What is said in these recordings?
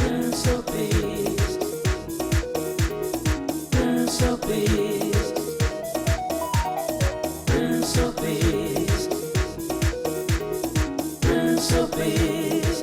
Prince of Peace Prince of Peace Prince of Peace Prince of Peace।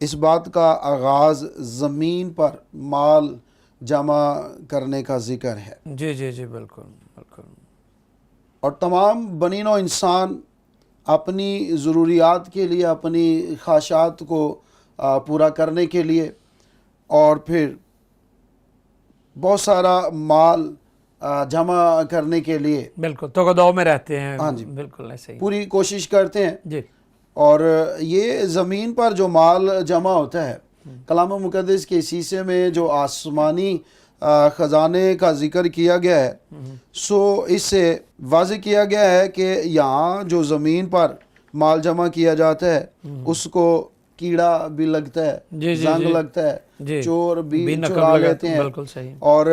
اس بات کا آغاز زمین پر مال جمع کرنے کا ذکر ہے، جی جی جی بالکل بالکل، اور تمام بنی نوع انسان اپنی ضروریات کے لیے، اپنی خواہشات کو پورا کرنے کے لیے، اور پھر بہت سارا مال جمع کرنے کے لیے بالکل تو دو میں رہتے ہیں، ہاں جی، بالکل ایسے ہی، پوری کوشش کرتے ہیں. جی اور یہ زمین پر جو مال جمع ہوتا ہے، کلام مقدس کے حصے میں جو آسمانی خزانے کا ذکر کیا گیا ہے، سو اس سے واضح کیا گیا ہے کہ یہاں جو زمین پر مال جمع کیا جاتا ہے اس کو کیڑا بھی لگتا ہے، جی جی زنگ جی لگتا ہے، جی، چور بھی نقب چرا لگا، لیتے ہیں، بالکل صحیح، اور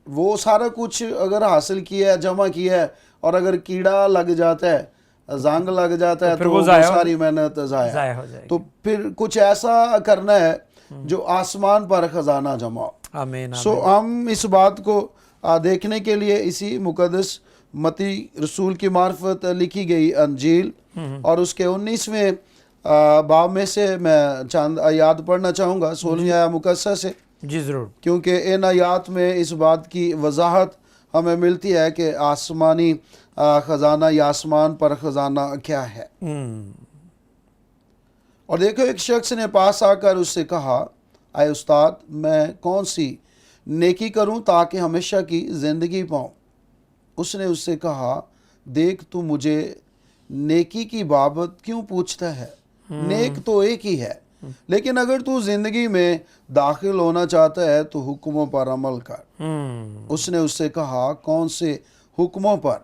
وہ سارا کچھ اگر حاصل کیا ہے، جمع کیا ہے، اور اگر کیڑا لگ جاتا ہے، زنگ لگ جاتا ہے، پھر تو وہ وہ ضائع ساری محنت ضائع. ضائع ہو جائے تو گی. پھر کچھ ایسا کرنا ہے جو آسمان پر خزانہ جمع ہو. آمین سو آمین، ہم اس بات کو دیکھنے کے لیے اسی مقدس متی رسول کی معرفت لکھی گئی انجیل اور اس کے 19ویں باب میں سے میں چند آیات پڑھنا چاہوں گا، 16ویں آیت مقدسہ سے، جی ضرور، کیونکہ ان آیات میں اس بات کی وضاحت ہمیں ملتی ہے کہ آسمانی خزانہ یا آسمان پر خزانہ کیا ہے. اور دیکھو، ایک شخص نے پاس آ کر اس سے کہا، اے استاد، میں کون سی نیکی کروں تاکہ ہمیشہ کی زندگی پاؤں؟ اس نے اس سے کہا، دیکھ، تو مجھے نیکی کی بابت کیوں پوچھتا ہے؟ نیک تو ایک ہی ہے، لیکن اگر تو زندگی میں داخل ہونا چاہتا ہے تو حکموں پر عمل کر. اس نے اس سے کہا، کون سے حکموں پر؟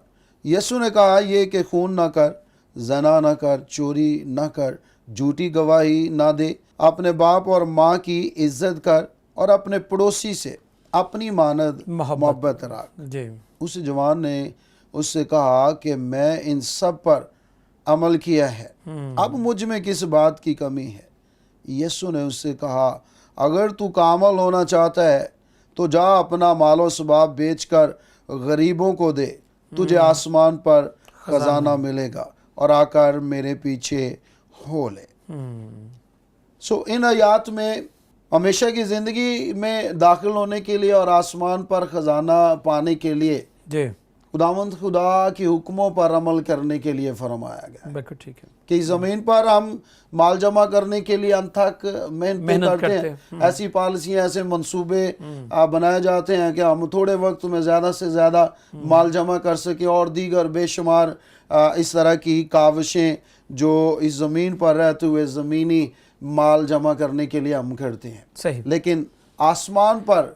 یسوع نے کہا، یہ کہ خون نہ کر، زنا نہ کر، چوری نہ کر، جھوٹی گواہی نہ دے، اپنے باپ اور ماں کی عزت کر، اور اپنے پڑوسی سے اپنی مانند محبت رکھ. جی اس جوان نے اس سے کہا کہ میں ان سب پر عمل کیا ہے، اب مجھ میں کس بات کی کمی ہے؟ یسوع نے اس سے کہا، اگر تو کامل ہونا چاہتا ہے تو جا اپنا مال و اسباب بیچ کر غریبوں کو دے، تجھے آسمان پر خزانہ ملے گا، اور آ کر میرے پیچھے ہو لے. سو ان آیات میں ہمیشہ کی زندگی میں داخل ہونے کے لیے اور آسمان پر خزانہ پانے کے لیے جی خداوند خدا کے حکموں پر عمل کرنے کے لیے فرمایا گیا بالکل ٹھیک ہے، کہ زمین پر ہم مال جمع کرنے کے لیے انتھک محنت کرتے ہیں. ایسی پالیسیاں، ایسے منصوبے بنائے جاتے ہیں کہ ہم تھوڑے وقت میں زیادہ سے زیادہ مال جمع کر سکیں، اور دیگر بے شمار اس طرح کی کاوشیں جو اس زمین پر رہتے ہوئے زمینی مال جمع کرنے کے لیے ہم کرتے ہیں. صحیح، لیکن آسمان پر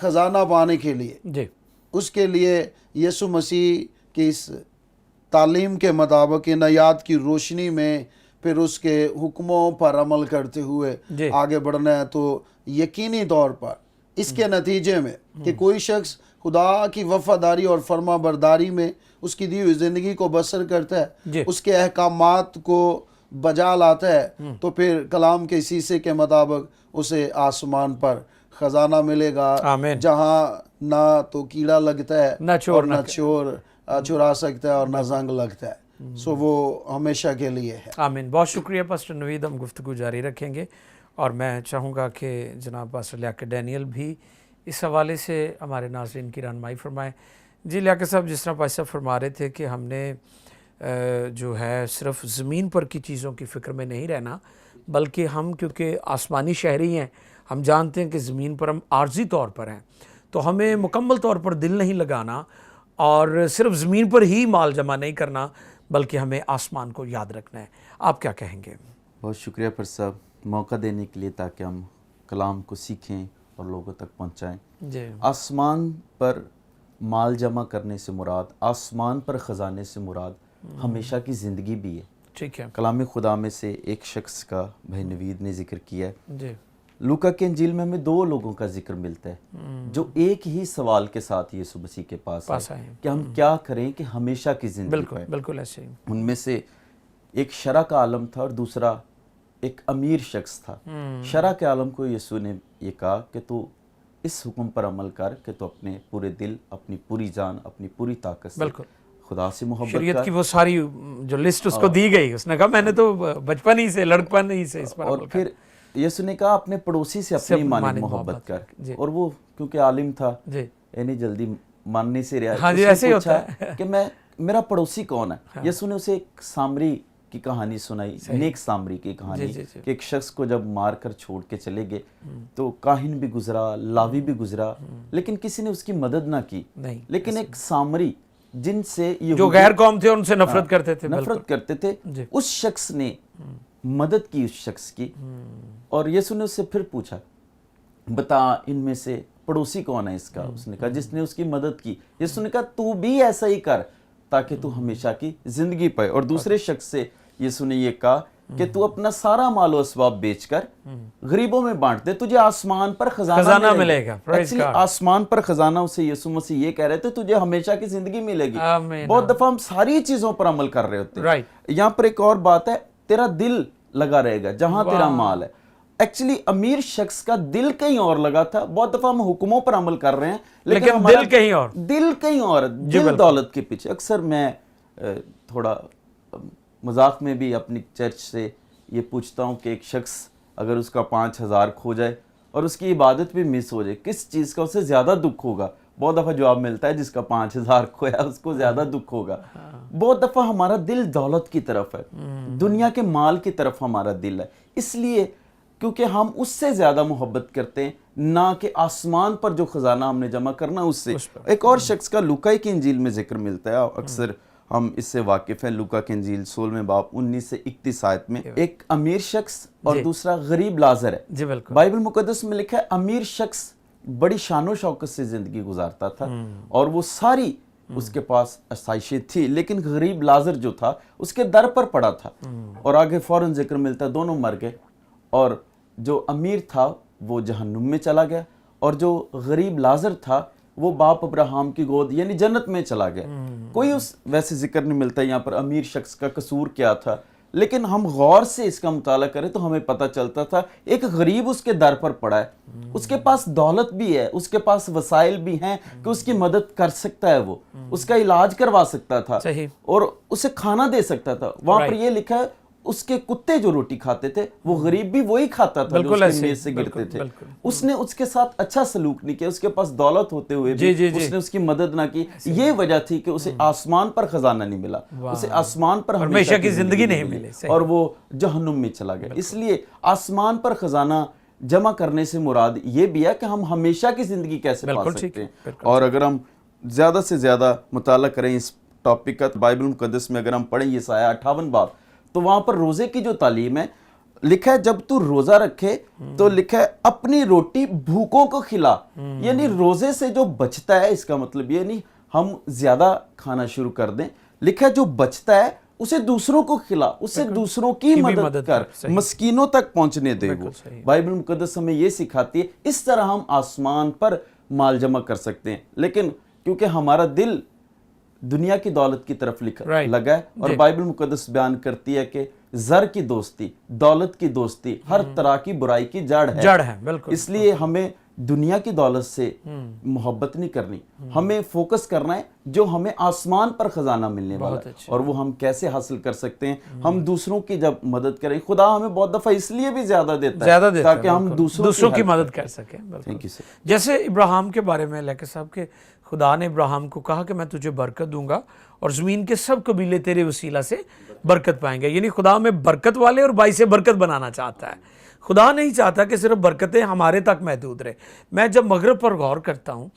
خزانہ پانے کے لیے، جی اس کے لیے یسوع مسیح کی اس تعلیم کے مطابق ان آیات کی روشنی میں پھر اس کے حکموں پر عمل کرتے ہوئے جی آگے بڑھنا ہے. تو یقینی طور پر اس کے نتیجے میں کہ کوئی شخص خدا کی وفاداری اور فرما برداری میں اس کی دی ہوئی زندگی کو بسر کرتا ہے، جی اس کے احکامات کو بجا لاتا ہے، تو پھر کلام کے حصے کے مطابق اسے آسمان پر خزانہ ملے گا، آمین، جہاں نہ تو کیڑا لگتا ہے، نہ چور اور نہ چور چرا سکتا ہے، اور نہ زنگ لگتا ہے. سو وہ ہمیشہ کے لیے ہے. آمین. بہت شکریہ پاسٹر نوید، ہم گفتگو جاری رکھیں گے، اور میں چاہوں گا کہ جناب پاسٹر لیاقت ڈینیل بھی اس حوالے سے ہمارے ناظرین کی رہنمائی فرمائیں. جی لیاقت صاحب، جس طرح پاسٹر صاحب فرما رہے تھے کہ ہم نے جو ہے صرف زمین پر کی چیزوں کی فکر میں نہیں رہنا، بلکہ ہم کیونکہ آسمانی شہری ہیں، ہم جانتے ہیں کہ زمین پر ہم عارضی طور پر ہیں، تو ہمیں مکمل طور پر دل نہیں لگانا اور صرف زمین پر ہی مال جمع نہیں کرنا، بلکہ ہمیں آسمان کو یاد رکھنا ہے. آپ کیا کہیں گے؟ بہت شکریہ پر صاحب، موقع دینے کے لیے تاکہ ہم کلام کو سیکھیں اور لوگوں تک پہنچائیں. جی آسمان پر مال جمع کرنے سے مراد، آسمان پر خزانے سے مراد ہمیشہ کی زندگی بھی ہے. ٹھیک ہے، کلام خدا میں سے ایک شخص کا بھائی نوید نے ذکر کیا ہے. جی لوکا کے انجیل میں ہمیں 2 لوگوں کا ذکر ملتا ہے جو ایک ہی سوال کے ساتھ یسوع مسیح کے پاس آئے کہ ہم کیا کریں کہ ہمیشہ کی زندگی بالکل پائیں. بالکل ایسے ہی. ان میں سے ایک شرع کا عالم تھا اور دوسرا ایک امیر شخص تھا. شرع کے عالم کو یسوع نے یہ کہا کہ تو اس حکم پر عمل کر کہ تو اپنے پورے دل، اپنی پوری جان، اپنی پوری طاقت سے بالکل خدا سے محبت شریعت کر. کی وہ ساری جو لسٹ اس کو دی گئی، اس نے کہا میں نے تو بچپن ہی سے، لڑکپن ہی سے اس پر اور عمل پھر یسوع نے کہا اپنے پڑوسی سے اپنی مانند محبت کر، اور وہ کیونکہ عالم تھا یعنی جلدی ماننے سے رہا، اس نے پوچھا کہ میرا پڑوسی کون ہے؟ یسوع نے اسے ایک سامری کی کہانی سنائی، نیک سامری کی کہانی، کہ ایک شخص کو جب مار کر چھوڑ کے چلے گئے تو کاہن بھی گزرا، لاوی بھی گزرا، لیکن کسی نے اس کی مدد نہ کی، لیکن ایک سامری جن سے جو غیر قوم تھے ان سے نفرت کرتے تھے اس شخص نے مدد کی اس شخص کی، اور یسوع نے اس سے پھر پوچھا بتا ان میں سے پڑوسی کون ہے اس کا؟ اس نے کہا جس نے اس کی مدد کی۔ یسوع نے کہا تو بھی ایسا ہی کر تاکہ تو ہمیشہ کی زندگی پائے۔ اور دوسرے شخص سے یسوع نے یہ کہا کہ تو اپنا سارا مال و اسباب بیچ کر غریبوں میں بانٹ دے، تجھے آسمان پر خزانہ ملے گا۔ ایکچولی آسمان پر خزانہ اسے یسوع مسیح یہ کہہ رہے تھے تجھے ہمیشہ کی زندگی ملے گی۔ بہت دفعہ ہم ساری چیزوں پر عمل کر رہے ہوتے ہیں۔ یہاں پر ایک اور بات ہے، تیرا دل لگا رہے گا جہاں تیرا مال ہے۔ ایکچولی امیر شخص کا دل کہیں اور لگا تھا۔ بہت دفعہ ہم حکموں پر عمل کر رہے ہیں لیکن دل کہیں اور، دل کہیں اور، دل دولت کے پیچھے۔ اکثر میں تھوڑا مذاق میں بھی اپنی چرچ سے یہ پوچھتا ہوں کہ ایک شخص اگر اس کا 5,000 کھو جائے اور اس کی عبادت بھی مس ہو جائے، کس چیز کا اسے زیادہ دکھ ہوگا؟ بہت دفعہ جواب ملتا ہے جس کا 5,000 کھویا اس کو زیادہ دکھ ہوگا۔ بہت دفعہ ہمارا دل دولت کی طرف ہے، دنیا کے مال کی طرف ہمارا دل ہے، اس لیے کیونکہ ہم اس سے زیادہ محبت کرتے ہیں نہ کہ آسمان پر جو خزانہ ہم نے جمع کرنا اس سے۔ ایک اور شخص کا لوکا کی انجیل میں ذکر ملتا ہے، اکثر ہم اس سے واقف ہیں۔ لوکا کی انجیل 16 باب 19 سے 31 آیت میں ایک امیر شخص اور دوسرا غریب لازر ہے۔ بائبل مقدس میں لکھا ہے امیر شخص بڑی شان و شوکت سے زندگی گزارتا تھا اور وہ ساری اس کے پاس آسائشیں تھی، لیکن غریب لازر جو تھا اس کے در پر پڑا تھا، اور آگے فوراً ذکر ملتا ہے دونوں مر گئے، اور جو امیر تھا وہ جہنم میں چلا گیا اور جو غریب لازر تھا وہ باپ ابراہیم کی گود یعنی جنت میں چلا گیا۔ کوئی اس ویسے ذکر نہیں ملتا یہاں پر امیر شخص کا قصور کیا تھا، لیکن ہم غور سے اس کا مطالعہ کریں تو ہمیں پتہ چلتا تھا ایک غریب اس کے در پر پڑا ہے، اس کے پاس دولت بھی ہے، اس کے پاس وسائل بھی ہیں کہ اس کی مدد کر سکتا ہے، وہ اس کا علاج کروا سکتا تھا اور اسے کھانا دے سکتا تھا۔ وہاں پر یہ لکھا ہے اس کے کتے جو روٹی کھاتے تھے وہ غریب بھی وہی کھاتا تھا جو اس کی میز سے گرتے تھے۔ اس نے اس کے ساتھ اچھا سلوک نہیں کیا، اس کے پاس دولت ہوتے ہوئے بھی اس نے اس کی مدد نہ کی۔ یہ وجہ تھی کہ اسے آسمان پر خزانہ نہیں ملا، اسے آسمان پر ہمیشہ کی زندگی نہیں ملی اور وہ جہنم میں چلا گیا۔ اس لیے آسمان پر خزانہ جمع کرنے سے مراد یہ بھی ہے کہ ہم ہمیشہ کی زندگی کیسے پا سکتے ہیں۔ اور اگر ہم زیادہ سے زیادہ مطالعہ کریں اس ٹاپک کا، بائبل مقدس میں اگر ہم پڑھیں یسایہ 58 باب، تو وہاں پر روزے کی جو تعلیم ہے لکھا ہے جب تو روزہ رکھے تو لکھا ہے اپنی روٹی بھوکوں کو کھلا، یعنی روزے سے جو بچتا ہے، اس کا مطلب یہ نہیں ہم زیادہ کھانا شروع کر دیں، لکھا ہے جو بچتا ہے اسے دوسروں کو کھلا، اسے دوسروں کی مدد کر، مسکینوں تک پہنچنے دے۔ وہ بائبل مقدس ہمیں یہ سکھاتی ہے اس طرح ہم آسمان پر مال جمع کر سکتے ہیں، لیکن کیونکہ ہمارا دل دنیا کی دولت کی طرف لگا ہے، اور بائبل مقدس بیان کرتی ہے کہ زر کی دوستی، دولت کی دوستی ہر طرح کی برائی کی جڑ ہے۔ اس لیے ہمیں دنیا کی دولت سے محبت نہیں کرنی، ہمیں فوکس کرنا ہے جو ہمیں آسمان پر خزانہ ملنے والا ہے، اور وہ ہم کیسے حاصل کر سکتے ہیں؟ ہم دوسروں کی جب مدد کریں، خدا ہمیں بہت دفعہ اس لیے بھی زیادہ دیتا ہے تاکہ ہم دوسروں کی مدد کر سکیں۔ جیسے ابراہیم کے بارے میں لیکن صاحب کہ خدا نے ابراہیم کو کہا کہ میں تجھے برکت دوں گا اور زمین کے سب قبیلے تیرے وسیلہ سے برکت پائیں گے، یعنی خدا ہمیں برکت والے اور باعث برکت بنانا چاہتا ہے۔ خدا نہیں چاہتا کہ صرف برکتیں ہمارے تک محدود رہے۔ میں جب مغرب پر غور کرتا ہوں،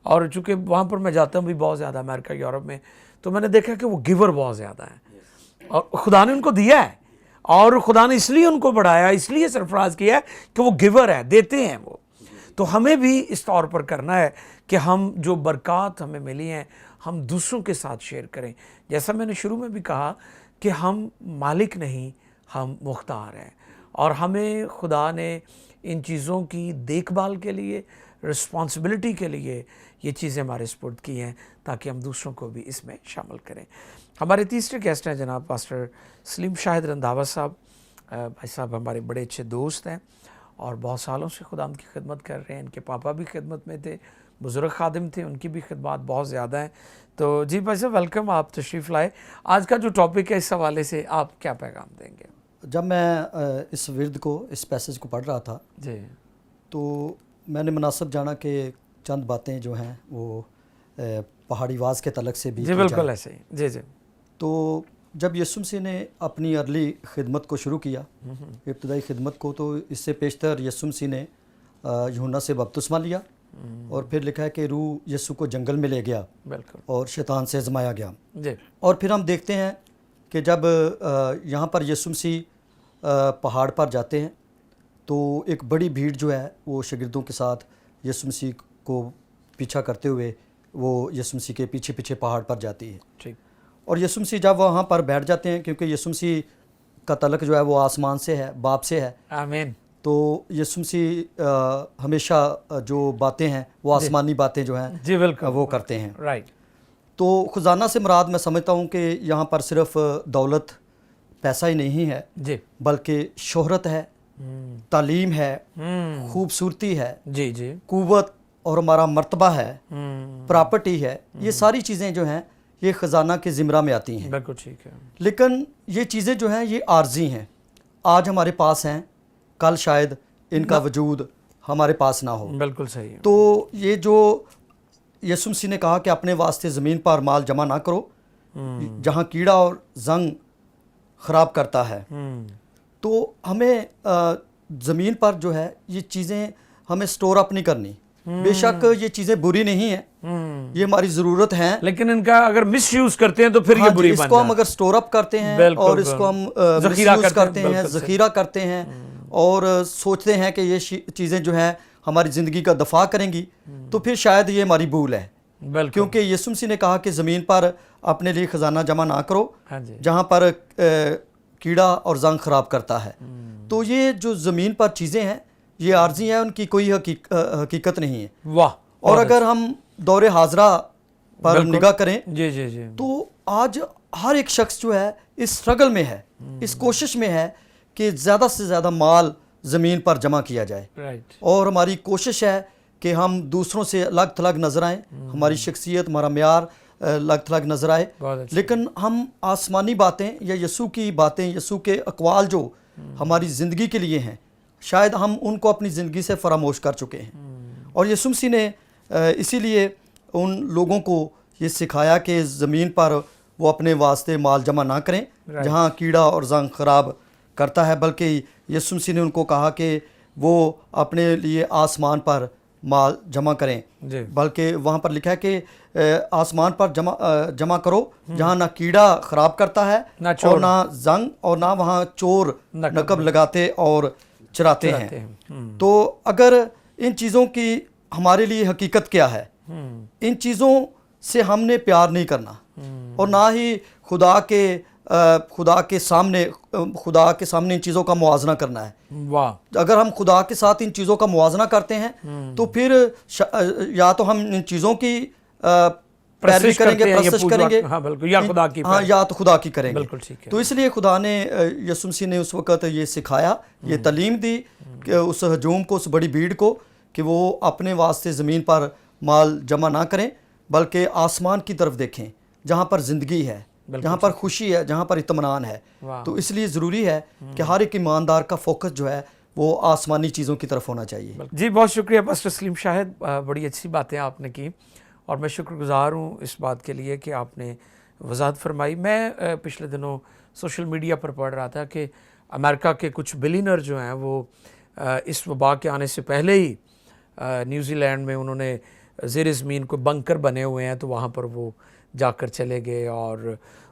اور چونکہ وہاں پر میں جاتا ہوں بھی بہت زیادہ امریکہ یورپ میں، تو میں نے دیکھا کہ وہ گیور بہت زیادہ ہیں، اور خدا نے ان کو دیا ہے، اور خدا نے اس لیے ان کو بڑھایا، اس لیے سرفراز کیا ہے کہ وہ گیور ہے، دیتے ہیں وہ۔ تو ہمیں بھی اس طور پر کرنا ہے کہ ہم جو برکات ہمیں ملی ہیں ہم دوسروں کے ساتھ شیئر کریں۔ جیسا میں نے شروع میں بھی کہا کہ ہم مالک نہیں، ہم مختار ہیں، اور ہمیں خدا نے ان چیزوں کی دیکھ بھال کے لیے، رسپانسبلٹی کے لیے یہ چیزیں ہمارے سپرد کی ہیں تاکہ ہم دوسروں کو بھی اس میں شامل کریں۔ ہمارے تیسرے گیسٹ ہیں جناب پاسٹر سلیم شاہد رندھاوا صاحب۔ بھائی صاحب ہمارے بڑے اچھے دوست ہیں اور بہت سالوں سے خدا کی خدمت کر رہے ہیں، ان کے پاپا بھی خدمت میں تھے، بزرگ خادم تھے، ان کی بھی خدمات بہت زیادہ ہیں۔ تو جی بھائی صاحب ویلکم، آپ تشریف لائے۔ آج کا جو ٹاپک ہے اس حوالے سے آپ کیا پیغام دیں گے؟ جب میں اس ورد کو اس پیسج کو پڑھ رہا تھا جی تو میں نے مناسب جانا کہ چند باتیں جو ہیں وہ پہاڑی واز کے تعلق سے بھی جی بالکل ایسے ہی جی جی تو جب یسوع مسیح نے اپنی ارلی خدمت کو شروع کیا ابتدائی خدمت کو تو اس سے پیشتر یسوع مسیح نے یوحنا سے بپتسمہ لیا اور پھر لکھا ہے کہ روح یسوع کو جنگل میں لے گیا بالکل اور شیطان سے آزمایا گیا جی اور پھر ہم دیکھتے ہیں کہ جب یہاں پر یسوع مسیح پہاڑ پر جاتے ہیں تو ایک بڑی بھیڑ جو ہے وہ شاگردوں کے ساتھ یسوع مسیح کو پیچھا کرتے ہوئے وہ یسوع مسیح کے پیچھے پیچھے پہاڑ پر جاتی ہے ٹھیک اور یسوع مسیح جب وہاں پر بیٹھ جاتے ہیں کیونکہ یسوع مسیح کا تعلق جو ہے وہ آسمان سے ہے، باپ سے ہے، آمین تو یسوع مسیح ہمیشہ جو باتیں ہیں وہ آسمانی باتیں جو ہیں جی بالکل وہ کرتے ہیں۔ رائٹ تو خزانہ سے مراد میں سمجھتا ہوں کہ یہاں پر صرف دولت پیسہ ہی نہیں ہے جی بلکہ شہرت ہے، تعلیم ہے، خوبصورتی ہے، جی جی قوت اور ہمارا مرتبہ ہے، پراپرٹی ہے، یہ ساری چیزیں جو ہیں یہ خزانہ کے زمرہ میں آتی ہیں۔ بالکل ٹھیک ہے لیکن یہ چیزیں جو ہیں یہ عارضی ہیں، آج ہمارے پاس ہیں، کل شاید ان کا وجود ہمارے پاس نہ ہو۔ بالکل صحیح ہے تو یہ جو یسوع مسیح نے کہا کہ اپنے واسطے زمین پر مال جمع نہ کرو جہاں کیڑا اور زنگ خراب کرتا ہے، تو ہمیں زمین پر جو ہے یہ چیزیں ہمیں سٹور اپ نہیں کرنی۔ بے شک یہ چیزیں بری نہیں ہیں، یہ ہماری ضرورت ہیں، لیکن ان کا اگر مس یوز کرتے ہیں تو پھر یہ بری اس بن کو ہم جاتی اگر سٹور اپ کرتے ہیں بالکل، اور اس کو ہم ذخیرہ مس یوز کرتے ہیں، بالکل صحیح۔ ذخیرہ کرتے ہیں اور سوچتے ہیں کہ یہ چیزیں جو ہیں ہماری زندگی کا دفاع کریں گی، تو پھر شاید یہ ہماری بھول ہے، بالکل کیونکہ یسوع مسیح نے کہا کہ زمین پر اپنے لیے خزانہ جمع نہ کرو ہاں جی جہاں پر کیڑا اور زنگ خراب کرتا ہے۔ تو یہ جو زمین پر چیزیں ہیں یہ عارضی ہیں، ان کی کوئی حقیقت نہیں ہے۔ واہ اور اگر ہم دور حاضرہ پر نگاہ کریں جی جی جی تو آج ہر ایک شخص جو ہے اس سٹرگل میں ہے، اس کوشش میں ہے کہ زیادہ سے زیادہ مال زمین پر جمع کیا جائے، رائٹ اور ہماری کوشش ہے کہ ہم دوسروں سے الگ تھلگ نظر آئیں، ہماری شخصیت، ہمارا معیار الگ تھلگ نظر آئے، بہت اچھا۔ لیکن ہم آسمانی باتیں یا یسوع کی باتیں، یسوع کے اقوال جو ہماری زندگی کے لیے ہیں، شاید ہم ان کو اپنی زندگی سے فراموش کر چکے ہیں۔ اور یسوع مسیح نے اسی لیے ان لوگوں کو یہ سکھایا کہ زمین پر وہ اپنے واسطے مال جمع نہ کریں جہاں کیڑا اور زنگ خراب کرتا ہے، بلکہ یسوع مسیح نے ان کو کہا کہ وہ اپنے لیے آسمان پر مال جمع کریں، جی بلکہ وہاں پر لکھا ہے کہ آسمان پر جمع کرو جہاں نہ کیڑا خراب کرتا ہے اور نہ زنگ، اور نہ وہاں چور نقب لگاتے اور چراتے ہیں۔ تو اگر ان چیزوں کی ہمارے لیے حقیقت کیا ہے، ان چیزوں سے ہم نے پیار نہیں کرنا اور نہ ہی خدا کے سامنے ان چیزوں کا موازنہ کرنا ہے۔ واہ اگر ہم خدا کے ساتھ ان چیزوں کا موازنہ کرتے ہیں تو پھر یا تو ہم ان چیزوں کی پیروی کریں گے، پرستش کریں گے، ہاں بالکل، یا خدا کی یا تو خدا کی کریں گے۔ بالکل ٹھیک ہے۔ تو اس لیے خدا نے یسوع مسیح نے اس وقت یہ سکھایا، یہ تعلیم دی کہ اس ہجوم کو، اس بڑی بھیڑ کو، کہ وہ اپنے واسطے زمین پر مال جمع نہ کریں بلکہ آسمان کی طرف دیکھیں جہاں پر زندگی ہے، جہاں پر خوشی ہے، جہاں پر اطمینان ہے۔ تو اس لیے ضروری ہے کہ ہر ایک ایماندار کا فوکس جو ہے وہ آسمانی چیزوں کی طرف ہونا چاہیے۔ جی بہت شکریہ پاسٹر سلیم شاہد، بڑی اچھی باتیں آپ نے کی اور میں شکر گزار ہوں اس بات کے لیے کہ آپ نے وضاحت فرمائی۔ میں پچھلے دنوں سوشل میڈیا پر پڑھ رہا تھا کہ امریکہ کے کچھ بلینر جو ہیں وہ اس وبا کے آنے سے پہلے ہی نیوزی لینڈ میں انہوں نے زیر زمین کوئی بنکر بنے ہوئے ہیں، تو وہاں پر وہ جا کر چلے گئے اور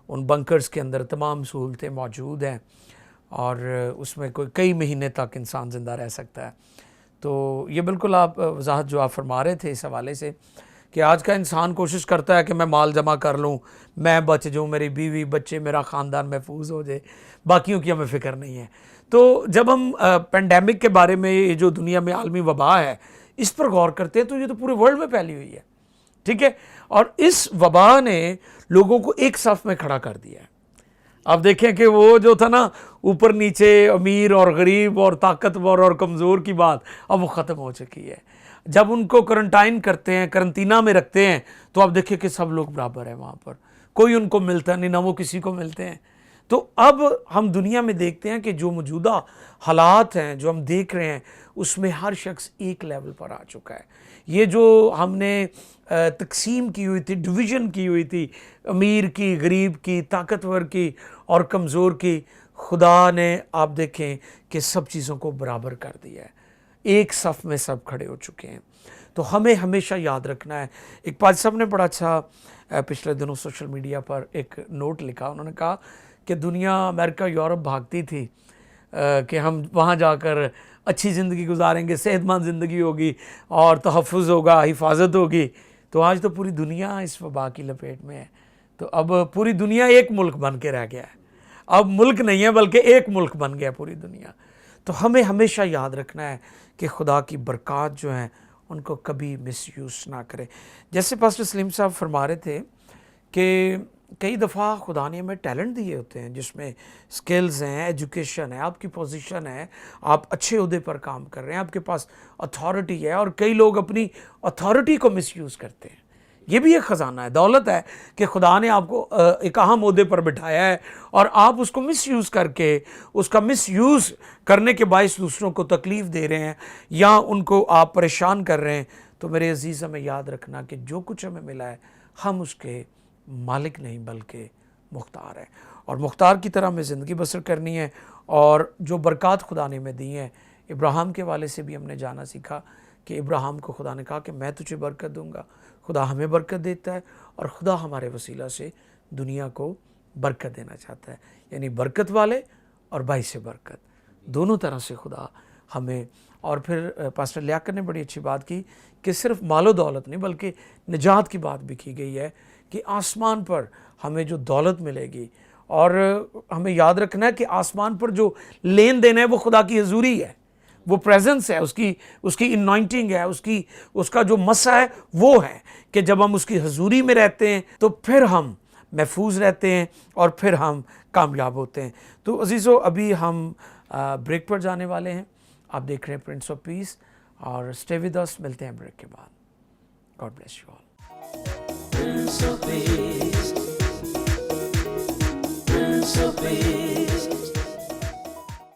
ان بنکرز کے اندر تمام سہولتیں موجود ہیں اور اس میں کوئی کئی مہینے تک انسان زندہ رہ سکتا ہے۔ تو یہ بالکل آپ وضاحت جو آپ فرما رہے تھے اس حوالے سے کہ آج کا انسان کوشش کرتا ہے کہ میں مال جمع کر لوں، میں بچ جاؤں، میری بیوی بچے میرا خاندان محفوظ ہو جائے، باقیوں کی ہمیں فکر نہیں ہے۔ تو جب ہم پینڈیمک کے بارے میں، یہ جو دنیا میں عالمی وبا ہے، اس پر غور کرتے ہیں تو یہ تو پورے ورلڈ میں پھیلی ہوئی ہے، ٹھیک ہے، اور اس وبا نے لوگوں کو ایک صف میں کھڑا کر دیا ہے۔ اب دیکھیں کہ وہ جو تھا نا اوپر نیچے، امیر اور غریب اور طاقتور اور کمزور کی بات، اب وہ ختم ہو چکی ہے۔ جب ان کو کرنٹائن کرتے ہیں، کرنٹینہ میں رکھتے ہیں، تو اب دیکھیں کہ سب لوگ برابر ہیں وہاں پر، کوئی ان کو ملتا نہیں، نہ وہ کسی کو ملتے ہیں۔ تو اب ہم دنیا میں دیکھتے ہیں کہ جو موجودہ حالات ہیں جو ہم دیکھ رہے ہیں اس میں ہر شخص ایک لیول پر آ چکا ہے. یہ جو ہم نے تقسیم کی ہوئی تھی, ڈویژن کی ہوئی تھی, امیر کی, غریب کی, طاقتور کی اور کمزور کی, خدا نے آپ دیکھیں کہ سب چیزوں کو برابر کر دیا ہے. ایک صف میں سب کھڑے ہو چکے ہیں. تو ہمیں ہمیشہ یاد رکھنا ہے. ایک پادری صاحب نے بڑا اچھا پچھلے دنوں سوشل میڈیا پر ایک نوٹ لکھا. انہوں نے کہا کہ دنیا امریکہ یورپ بھاگتی تھی کہ ہم وہاں جا کر اچھی زندگی گزاریں گے, صحت مند زندگی ہوگی اور تحفظ ہوگا, حفاظت ہوگی. تو آج تو پوری دنیا اس وبا کی لپیٹ میں ہے. تو اب پوری دنیا ایک ملک بن کے رہ گیا ہے. اب ملک نہیں ہے بلکہ ایک ملک بن گیا پوری دنیا. تو ہمیں ہمیشہ یاد رکھنا ہے کہ خدا کی برکات جو ہیں ان کو کبھی مس یوز نہ کرے. جیسے پاسٹر سلیم صاحب فرما رہے تھے کہ کئی دفعہ خدا نے ہمیں ٹیلنٹ دیے ہوتے ہیں جس میں سکلز ہیں, ایجوکیشن ہے, آپ کی پوزیشن ہے, آپ اچھے عہدے پر کام کر رہے ہیں, آپ کے پاس اتھارٹی ہے, اور کئی لوگ اپنی اتھارٹی کو مس یوز کرتے ہیں. یہ بھی ایک خزانہ ہے, دولت ہے کہ خدا نے آپ کو ایک اہم عہدے پر بٹھایا ہے اور آپ اس کو مس یوز کر کے, اس کا مس یوز کرنے کے باعث دوسروں کو تکلیف دے رہے ہیں یا ان کو آپ پریشان کر رہے ہیں. تو میرے عزیز ہمیں یاد رکھنا کہ جو کچھ ہمیں ملا ہے ہم اس کے مالک نہیں بلکہ مختار ہیں, اور مختار کی طرح ہمیں زندگی بسر کرنی ہے. اور جو برکات خدا نے ہمیں دی ہیں, ابراہیم کے والے سے بھی ہم نے جانا سیکھا کہ ابراہیم کو خدا نے کہا کہ میں تجھے برکت دوں گا. خدا ہمیں برکت دیتا ہے اور خدا ہمارے وسیلہ سے دنیا کو برکت دینا چاہتا ہے. یعنی برکت والے اور باعث برکت دونوں طرح سے خدا ہمیں. اور پھر پاسٹر لیاقت نے بڑی اچھی بات کی کہ صرف مال و دولت نہیں بلکہ نجات کی بات بھی کی گئی ہے کہ آسمان پر ہمیں جو دولت ملے گی, اور ہمیں یاد رکھنا ہے کہ آسمان پر جو لین دین ہے وہ خدا کی حضوری ہے, وہ پریزنس ہے, اس کی انوائنٹنگ ہے, اس کا جو مسا ہے وہ ہے کہ جب ہم اس کی حضوری میں رہتے ہیں تو پھر ہم محفوظ رہتے ہیں اور پھر ہم کامیاب ہوتے ہیں. تو عزیزو ابھی ہم بریک پر جانے والے ہیں. آپ دیکھ رہے ہیں پرنس آف پیس اور اسٹے ود اس. ملتے ہیں بریک کے بعد. God bless you all. Prince of Peace, Prince of Peace.